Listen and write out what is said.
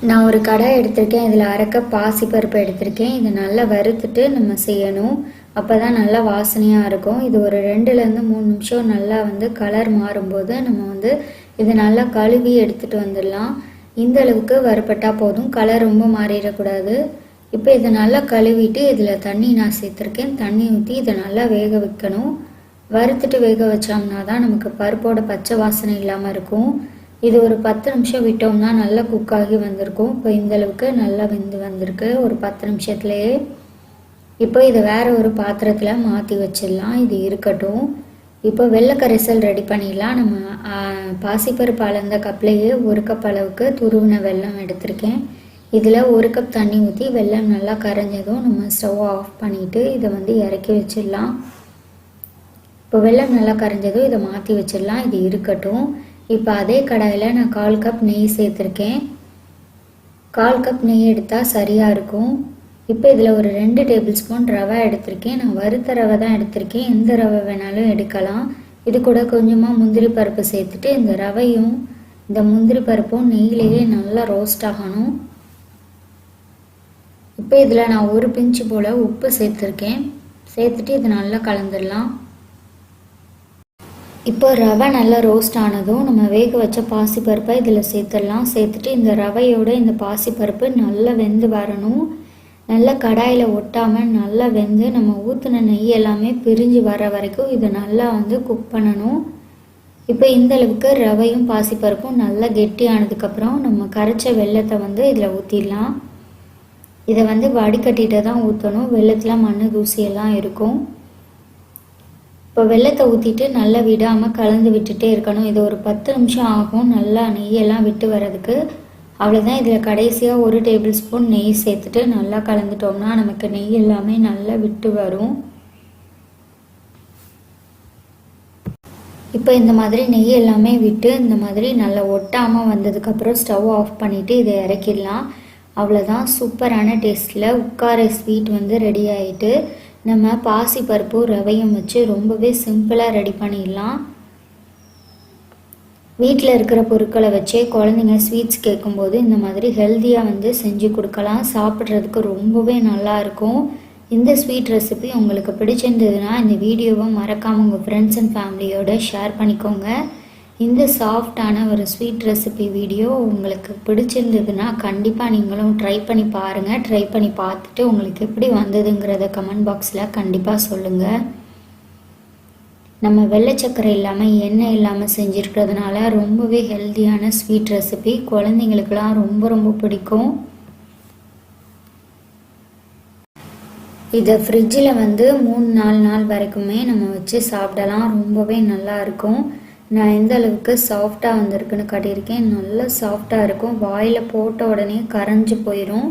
நான் ஒரு கடாய் எடுத்திருக்கேன். இதில் அரை கப் பாசிப்பருப்பு எடுத்திருக்கேன். இதை நல்லா வறுத்துட்டு நம்ம செய்யணும். அப்போ தான் நல்லா வாசனையாக இருக்கும். இது ஒரு 2லேருந்து 3 நிமிஷம் நல்லா கலர் மாறும்போது நம்ம இதை நல்லா கழுவி எடுத்துகிட்டு வந்துடலாம். இந்த அளவுக்கு வறுப்பட்டால் போதும், கலர் ரொம்ப மாறிடக்கூடாது. இப்போ இதை நல்லா கழுவிட்டு இதில் தண்ணி நான் சேர்த்துருக்கேன். தண்ணி ஊற்றி இதை நல்லா வேக வைக்கணும். வறுத்துட்டு வேக வச்சோம்னா தான் நமக்கு பருப்போட பச்சை வாசனை இல்லாமல் இருக்கும். இது ஒரு 10 நிமிஷம் விட்டோம்னா நல்லா குக் ஆகி வந்திருக்கும். இப்போ இந்தளவுக்கு நல்லா வெந்து வந்திருக்கு ஒரு 10 நிமிஷத்துலேயே. இப்போ இதை வேறு ஒரு பாத்திரத்தில் மாற்றி வச்சிடலாம். இது இருக்கட்டும். இப்போ வெள்ளை கரைசல் ரெடி பண்ணிடலாம். நம்ம பாசிப்பருப்பு அளந்த கப்லேயே 1 கப் அளவுக்கு துருவின வெல்லம் எடுத்திருக்கேன். இதில் 1 கப் தண்ணி ஊற்றி வெல்லம் நல்லா கரைஞ்சதும் நம்ம ஸ்டவ் ஆஃப் பண்ணிவிட்டு இதை இறக்கி வச்சிடலாம். இப்போ வெல்லம் நல்லா கரைஞ்சதும் இதை மாற்றி வச்சிடலாம். இது இருக்கட்டும். இப்போ அதே கடாயில் நான் 1/4 கப் நெய் சேர்த்துருக்கேன். 1/4 கப் நெய் எடுத்தால் சரியாக இருக்கும். இப்போ இதில் ஒரு 2 டேபிள் ஸ்பூன் ரவை எடுத்திருக்கேன். நான் வறுத்த ரவை தான் எடுத்திருக்கேன். எந்த ரவை வேணாலும் எடுக்கலாம். இது கூட கொஞ்சமாக முந்திரி பருப்பு சேர்த்துட்டு இந்த ரவையும் இந்த முந்திரி பருப்பும் நெய்யிலேயே நல்லா ரோஸ்ட் ஆகணும். இப்போ இதில் நான் ஒரு பிஞ்சு போல் உப்பு சேர்த்துருக்கேன். சேர்த்துட்டு இதை நல்லா கலந்துடலாம். இப்போ ரவை நல்லா ரோஸ்ட் ஆனதும் நம்ம வேக வச்ச பாசிப்பருப்பை இதில் சேர்த்துடலாம். சேர்த்துட்டு இந்த ரவையோட இந்த பாசிப்பருப்பு நல்லா வெந்து வரணும். நல்லா கடாயில் ஒட்டாமல் நல்லா வெந்து நம்ம ஊற்றின நெய் எல்லாமே பிரிஞ்சு வர வரைக்கும் இதை நல்லா குக் பண்ணணும். இப்போ இந்தளவுக்கு ரவையும் பாசிப்பருப்பும் நல்லா கெட்டியானதுக்கப்புறம் நம்ம கரைச்ச வெல்லத்தை இதில் ஊற்றிடலாம். இதை வடிகட்டிட்டு தான் ஊற்றணும். வெல்லத்தில் மண் தூசியெல்லாம் இருக்கும். இப்போ வெல்லத்தை ஊற்றிட்டு நல்லா விடாமல் கலந்து விட்டுட்டே இருக்கணும். இது ஒரு 10 நிமிஷம் ஆகும் நல்லா நெய்யெல்லாம் விட்டு வர்றதுக்கு. அவ்வளோதான். இதில் கடைசியாக 1 டேபிள் ஸ்பூன் நெய் சேர்த்துட்டு நல்லா கலந்துட்டோம்னா நமக்கு நெய் எல்லாமே நல்லா விட்டு வரும். இப்போ இந்த மாதிரி நெய் எல்லாமே விட்டு இந்த மாதிரி நல்லா ஒட்டாமல் வந்ததுக்கப்புறம் ஸ்டவ் ஆஃப் பண்ணிவிட்டு இதை இறக்கிடலாம். அவ்வளோதான். சூப்பரான டேஸ்ட்டில் உட்கார ஸ்வீட் ரெடி ஆகிட்டு நம்ம பாசிப்பருப்பு ரவையும் வச்சு ரொம்பவே சிம்பிளாக ரெடி பண்ணிடலாம். வீட்டில் இருக்கிற பொருட்களை வச்சே குழந்தைங்க ஸ்வீட்ஸ் கேட்கும்போது இந்த மாதிரி ஹெல்த்தியாக செஞ்சு கொடுக்கலாம். சாப்பிட்றதுக்கு ரொம்பவே நல்லாயிருக்கும். இந்த ஸ்வீட் ரெசிபி உங்களுக்கு பிடிச்சிருந்ததுன்னா இந்த வீடியோவை மறக்காமல் உங்கள் ஃப்ரெண்ட்ஸ் அண்ட் ஃபேமிலியோட ஷேர் பண்ணிக்கோங்க. இந்த சாஃப்டான ஒரு ஸ்வீட் ரெசிபி வீடியோ உங்களுக்கு பிடிச்சிருந்ததுன்னா கண்டிப்பாக நீங்களும் ட்ரை பண்ணி பாருங்கள். ட்ரை பண்ணி பார்த்துட்டு உங்களுக்கு எப்படி வந்ததுங்கிறத கமெண்ட் பாக்ஸில் கண்டிப்பாக சொல்லுங்கள். நம்ம வெள்ளை சக்கரை இல்லாமல் எண்ணெய் இல்லாமல் செஞ்சுருக்கிறதுனால ரொம்பவே ஹெல்த்தியான ஸ்வீட் ரெசிபி. குழந்தைங்களுக்கெல்லாம் ரொம்ப ரொம்ப பிடிக்கும். இதை ஃப்ரிட்ஜில் 3-4 நாள் வரைக்குமே நம்ம வச்சு சாப்பிடலாம். ரொம்பவே நல்லாயிருக்கும். நான் எந்த அளவுக்கு சாஃப்டாக வந்திருக்குன்னு காட்டியிருக்கேன். நல்லா சாஃப்டாக இருக்கும். வாயில் போட்ட உடனே கரைஞ்சி போயிடும்.